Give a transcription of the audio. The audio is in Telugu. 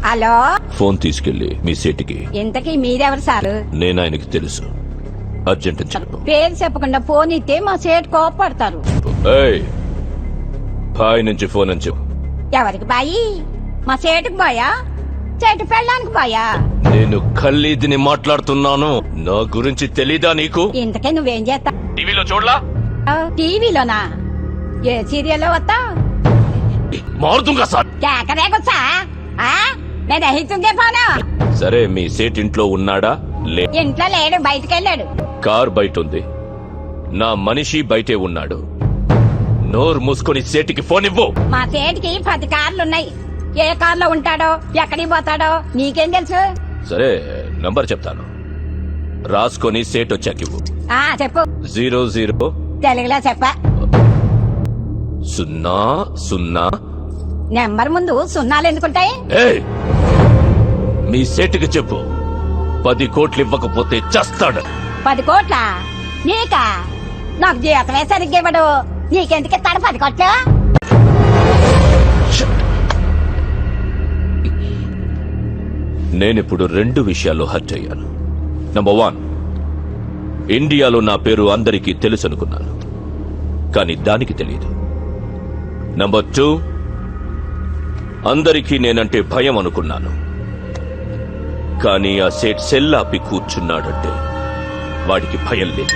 హలో, ఫోన్ తీసుకెళ్లి మీ సీటుకి. ఇంతకీ మీరెవరు సారు? నేను ఆయనకి తెలుసు. అర్జెంట్ అని చెప్పు. పేరు చెప్పకుండా ఫోన్ ఇస్తే మా సేటు కోపడతారు. ఏయ్, బాయ్ నుంచి ఫోన్ అని చెప్పు. ఎవరికి బాయి? మా సేటుకు బాయా? సేటు పెళ్ళానికి బాయా? నేను ఖల్లీదిని మాట్లాడుతున్నాను. నా గురించి తెలీదా నీకు? ఇంతకే నువ్వేం చేస్తా? టీవీలో చూడలా? టీవీలోనా? ఏ సీరియల్ వస్తా? మారుతుంగా సార్. కేకరేకొచ్చా? నేను రహితుందే పోను. సరే, మీ సేట్ ఇంట్లో ఉన్నాడా? ఇంట్లో లేడు, బయటకెళ్ళాడు. కార్ బయట ఉంది. నా మనిషి బయటే ఉన్నాడు. నోరు మూసుకొని సేటికి ఫోన్ ఇవ్వు. మా సేటికి 10 కార్లున్నాయి. ఏ కార్లో ఉంటాడో, ఎక్కడికి పోతాడో నీకేం తెలుసు? సరే, నంబర్ చెప్తాను, రాసుకొని సేట్ వచ్చాక ఇవ్వు. చెప్పు. 00 తెలుగులో చెప్ప. 00. నెంబర్ ముందు సున్నాలు ఎందుకుంటాయి? మీ సేటుకి చెప్పు, 10 కోట్లు ఇవ్వకపోతే చస్తాడు. 10 కోట్ల? నీకా? నాకు జీవితమే సరిగ్గా ఇవ్వడు. నీకెందుకు ఇస్తాడు 10 కోట్లు? నేనిప్పుడు 2 విషయాల్లో హర్ట్ అయ్యాను. నంబర్ 1, ఇండియాలో నా పేరు అందరికీ తెలుసు అనుకున్నాను, కానీ దానికి తెలియదు. నంబర్ 2, అందరికీ నేనంటే భయం అనుకున్నాను, కానీ ఆ సేట్ సెల్లాపి కూర్చున్నాడంటే వాడికి భయం లేదు.